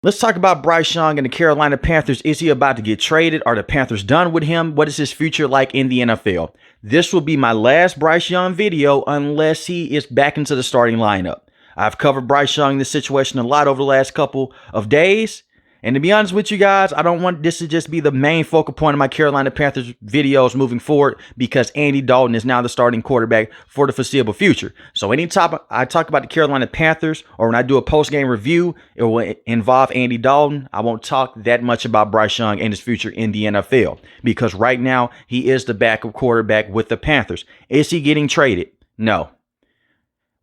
Let's talk about Bryce Young and the Carolina Panthers. Is he about to get traded? Are the Panthers done with him? What is his future like in the NFL? This will be my last Bryce Young video unless he is back into the starting lineup. I've covered Bryce Young in this situation a lot over the last couple of days. And to be honest with you guys, I don't want this to just be the main focal point of my Carolina Panthers videos moving forward because Andy Dalton is now the starting quarterback for the foreseeable future. So anytime I talk about the Carolina Panthers or when I do a post-game review, it will involve Andy Dalton. I won't talk that much about Bryce Young and his future in the NFL because right now he is the backup quarterback with the Panthers. Is he getting traded? No.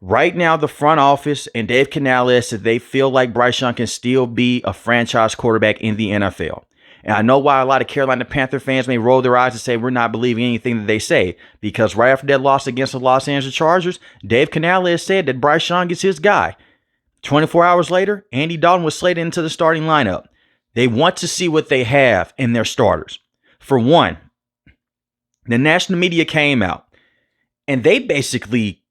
Right now, the front office and Dave Canales said they feel like Bryce Young can still be a franchise quarterback in the NFL. And I know why a lot of Carolina Panther fans may roll their eyes and say we're not believing anything that they say. Because right after that loss against the Los Angeles Chargers, Dave Canales said that Bryce Young is his guy. 24 hours later, Andy Dalton was slated into the starting lineup. They want to see what they have in their starters. For one, the national media came out and they basically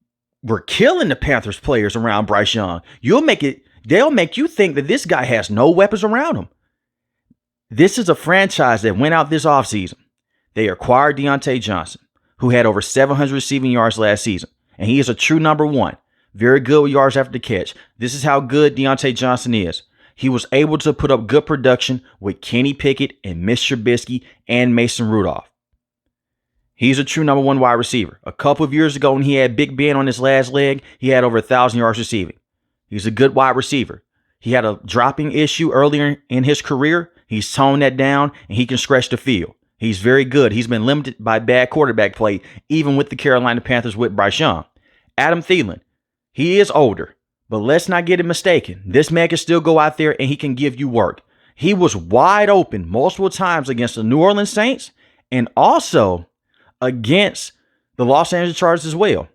were killing the Panthers players around Bryce Young. They'll make you think that this guy has no weapons around him. This is a franchise that went out this offseason. They acquired Deontay Johnson, who had over 700 receiving yards last season. And he is a true number one. Very good with yards after the catch. This is how good Deontay Johnson is. He was able to put up good production with Kenny Pickett and Mitch Trubisky and Mason Rudolph. He's a true number one wide receiver. A couple of years ago when he had Big Ben on his last leg, he had over 1,000 yards receiving. He's a good wide receiver. He had a dropping issue earlier in his career. He's toned that down and he can stretch the field. He's very good. He's been limited by bad quarterback play, even with the Carolina Panthers with Bryce Young. Adam Thielen, he is older, but let's not get it mistaken. This man can still go out there and he can give you work. He was wide open multiple times against the New Orleans Saints and also against the Los Angeles Chargers as well.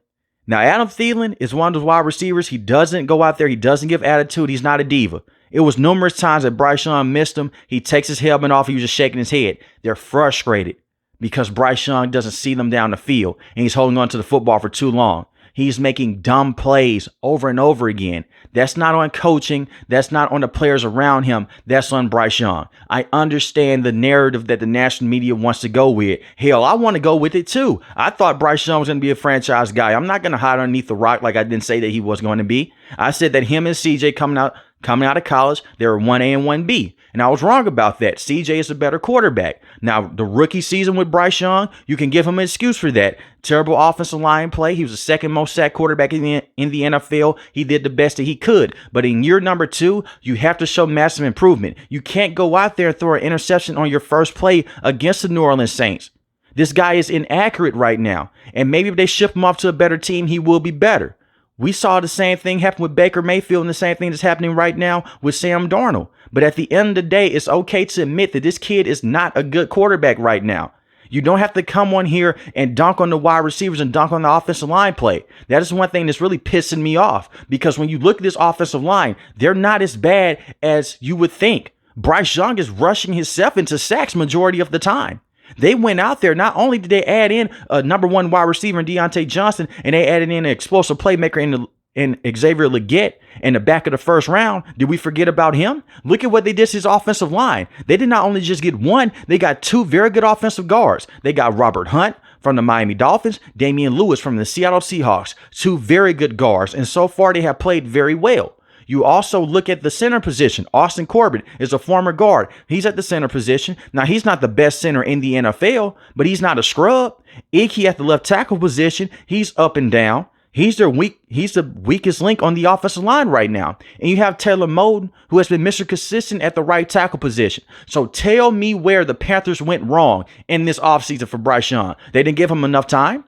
Now, Adam Thielen is one of those wide receivers. He doesn't go out there. He doesn't give attitude. He's not a diva. It was numerous times that Bryce Young missed him. He takes his helmet off. He was just shaking his head. They're frustrated because Bryce Young doesn't see them down the field and he's holding on to the football for too long. He's making dumb plays over and over again. That's not on coaching. That's not on the players around him. That's on Bryce Young. I understand the narrative that the national media wants to go with. Hell, I want to go with it too. I thought Bryce Young was going to be a franchise guy. I'm not going to hide underneath the rock like I didn't say that he was going to be. I said that him and CJ coming out of college, they were 1A and 1B. And I was wrong about that. CJ is a better quarterback. Now, the rookie season with Bryce Young, you can give him an excuse for that. Terrible offensive line play. He was the second most sacked quarterback in the NFL. He did the best that he could. But in year number 2, you have to show massive improvement. You can't go out there and throw an interception on your first play against the New Orleans Saints. This guy is inaccurate right now. And maybe if they ship him off to a better team, he will be better. We saw the same thing happen with Baker Mayfield and the same thing that's happening right now with Sam Darnold. But at the end of the day, it's okay to admit that this kid is not a good quarterback right now. You don't have to come on here and dunk on the wide receivers and dunk on the offensive line play. That is one thing that's really pissing me off because when you look at this offensive line, they're not as bad as you would think. Bryce Young is rushing himself into sacks majority of the time. They went out there. Not only did they add in a number one wide receiver in Deontay Johnson, and they added in an explosive playmaker in Xavier Legette in the back of the first round. Did we forget about him? Look at what they did to his offensive line. They did not only just get one, they got 2 very good offensive guards. They got Robert Hunt from the Miami Dolphins, Damian Lewis from the Seattle Seahawks. 2 very good guards, and so far they have played very well. You also look at the center position. Austin Corbett is a former guard. He's at the center position. Now, he's not the best center in the NFL, but he's not a scrub. Ickey at the left tackle position. He's up and down. He's the weakest link on the offensive line right now. And you have Taylor Moton, who has been Mr. Consistent at the right tackle position. So tell me where the Panthers went wrong in this offseason for Bryce Young. They didn't give him enough time.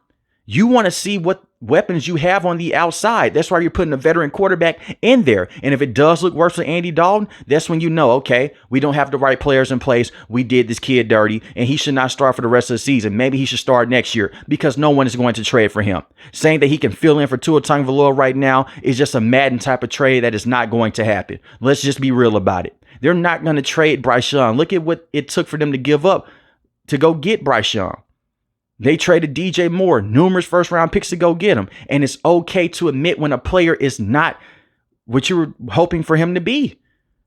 You want to see what weapons you have on the outside. That's why you're putting a veteran quarterback in there. And if it does look worse for Andy Dalton, that's when you know, okay, we don't have the right players in place. We did this kid dirty, and he should not start for the rest of the season. Maybe he should start next year because no one is going to trade for him. Saying that he can fill in for Tua Tagovailoa right now is just a Madden type of trade that is not going to happen. Let's just be real about it. They're not going to trade Bryce Young. Look at what it took for them to give up to go get Bryce Young. They traded DJ Moore, numerous first-round picks to go get him. And it's okay to admit when a player is not what you were hoping for him to be.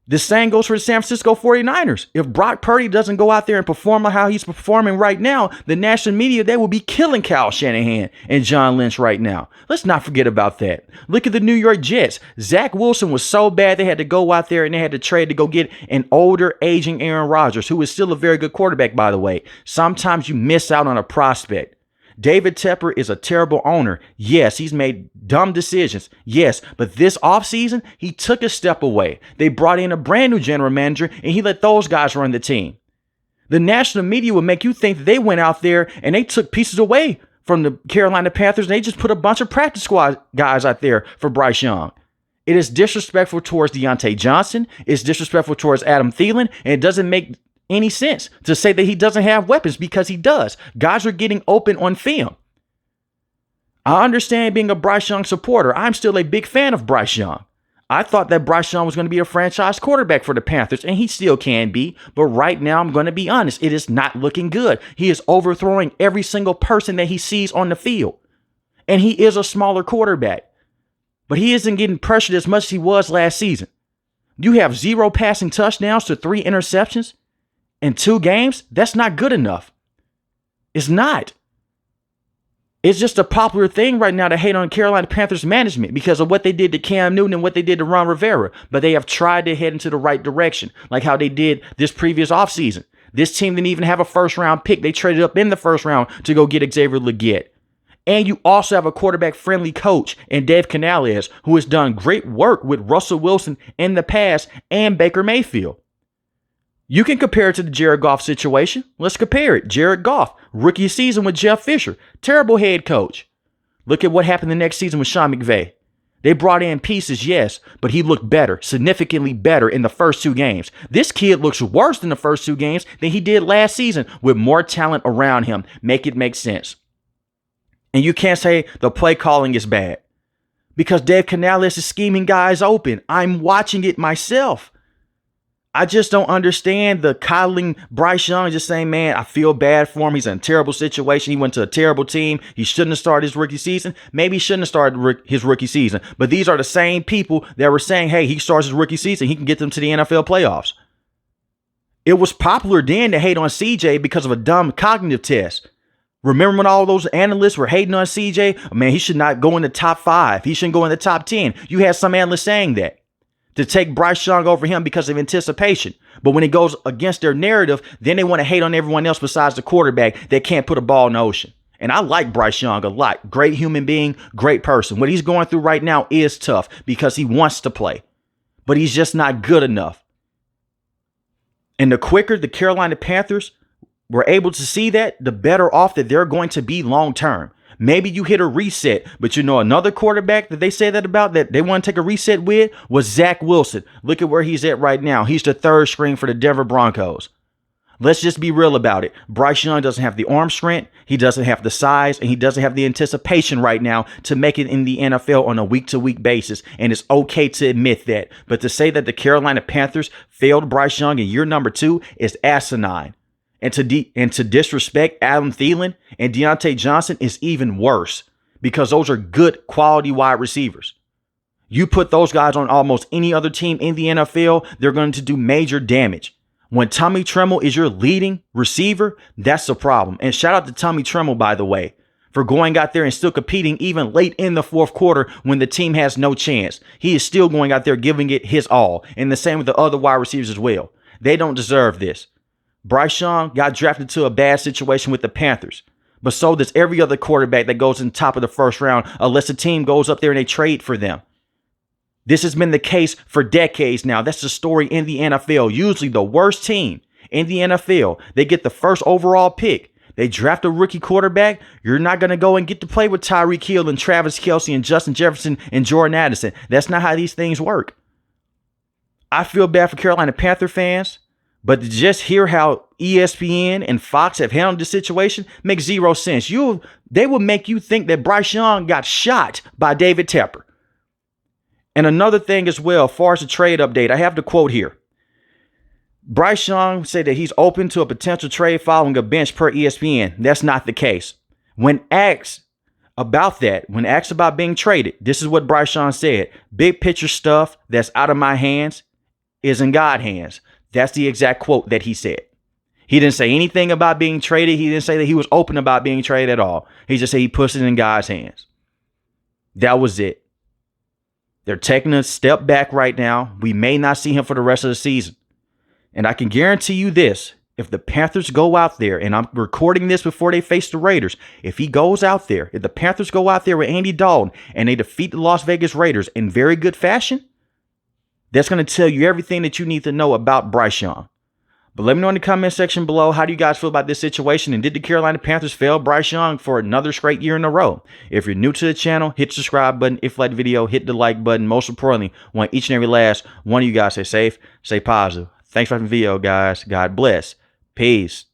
The same goes for the San Francisco 49ers. If Brock Purdy doesn't go out there and perform how he's performing right now, the national media, they will be killing Kyle Shanahan and John Lynch right now. Let's not forget about that. Look at the New York Jets. Zach Wilson was so bad they had to go out there and they had to trade to go get an older, aging Aaron Rodgers, who is still a very good quarterback, by the way. Sometimes you miss out on a prospect. David Tepper is a terrible owner. Yes, he's made dumb decisions. Yes, but this offseason, he took a step away. They brought in a brand new general manager, and he let those guys run the team. The national media would make you think that they went out there and they took pieces away from the Carolina Panthers, and they just put a bunch of practice squad guys out there for Bryce Young. It is disrespectful towards Deontay Johnson. It's disrespectful towards Adam Thielen, and it doesn't make any sense to say that he doesn't have weapons, because he does. Guys are getting open on film. I understand being a Bryce Young supporter. I'm still a big fan of Bryce Young. I thought that Bryce Young was going to be a franchise quarterback for the Panthers, and he still can be. But right now, I'm going to be honest, it is not looking good. He is overthrowing every single person that he sees on the field. And he is a smaller quarterback. But he isn't getting pressured as much as he was last season. You have 0 passing touchdowns to 3 interceptions in 2 games. That's not good enough. It's not. It's just a popular thing right now to hate on Carolina Panthers management because of what they did to Cam Newton and what they did to Ron Rivera. But they have tried to head into the right direction, like how they did this previous offseason. This team didn't even have a first-round pick. They traded up in the first round to go get Xavier Legette. And you also have a quarterback-friendly coach in Dave Canales, who has done great work with Russell Wilson in the past and Baker Mayfield. You can compare it to the Jared Goff situation. Let's compare it. Jared Goff, rookie season with Jeff Fisher, terrible head coach. Look at what happened the next season with Sean McVay. They brought in pieces, yes, but he looked better, significantly better in the first 2 games. This kid looks worse in the first 2 games than he did last season with more talent around him. Make it make sense. And you can't say the play calling is bad because Dave Canales is scheming guys open. I'm watching it myself. I just don't understand the coddling Bryce Young, just saying, man, I feel bad for him. He's in a terrible situation. He went to a terrible team. He shouldn't have started his rookie season. Maybe he shouldn't have started his rookie season. But these are the same people that were saying, hey, he starts his rookie season, he can get them to the NFL playoffs. It was popular then to hate on CJ because of a dumb cognitive test. Remember when all those analysts were hating on CJ? Man, he should not go in the top 5. He shouldn't go in the top 10. You had some analysts saying that, to take Bryce Young over him because of anticipation. But when it goes against their narrative, then they want to hate on everyone else besides the quarterback that can't put a ball in the ocean. And I like Bryce Young a lot. Great human being, great person. What he's going through right now is tough because he wants to play, but he's just not good enough. And the quicker the Carolina Panthers were able to see that, the better off that they're going to be long term. Maybe you hit a reset, but another quarterback that they say that about that they want to take a reset with was Zach Wilson. Look at where he's at right now. He's the 3rd string for the Denver Broncos. Let's just be real about it. Bryce Young doesn't have the arm strength. He doesn't have the size, and he doesn't have the anticipation right now to make it in the NFL on a week-to-week basis. And it's okay to admit that. But to say that the Carolina Panthers failed Bryce Young in year number 2 is asinine. And to disrespect Adam Thielen and Deontay Johnson is even worse because those are good quality wide receivers. You put those guys on almost any other team in the NFL, they're going to do major damage. When Tommy Tremble is your leading receiver, that's the problem. And shout out to Tommy Tremble, by the way, for going out there and still competing even late in the 4th quarter when the team has no chance. He is still going out there giving it his all. And the same with the other wide receivers as well. They don't deserve this. Bryce Young got drafted to a bad situation with the Panthers, but so does every other quarterback that goes in top of the 1st round unless the team goes up there and they trade for them. This has been the case for decades now. That's the story in the NFL. Usually the worst team in the NFL, they get the 1st overall pick. They draft a rookie quarterback. You're not going to go and get to play with Tyreek Hill and Travis Kelce and Justin Jefferson and Jordan Addison. That's not how these things work. I feel bad for Carolina Panther fans. But to just hear how ESPN and Fox have handled the situation makes 0 sense. They will make you think that Bryce Young got shot by David Tepper. And another thing as well, as far as the trade update, I have the quote here. Bryce Young said that he's open to a potential trade following a bench per ESPN. That's not the case. When asked about that, when asked about being traded, this is what Bryce Young said. Big picture stuff that's out of my hands. is in God's hands. That's the exact quote that he said. He didn't say anything about being traded. He didn't say that he was open about being traded at all. He just said he puts it in God's hands. That was it. They're taking a step back right now. We may not see him for the rest of the season. And I can guarantee you this. If the Panthers go out there, and I'm recording this before they face the Raiders, if he goes out there, if the Panthers go out there with Andy Dalton and they defeat the Las Vegas Raiders in very good fashion, that's going to tell you everything that you need to know about Bryce Young. But let me know in the comment section below, how do you guys feel about this situation? And did the Carolina Panthers fail Bryce Young for another straight year in a row? If you're new to the channel, hit the subscribe button. If you like the video, hit the like button. Most importantly, I want each and every last one of you guys stay safe, stay positive. Thanks for watching the video, guys. God bless. Peace.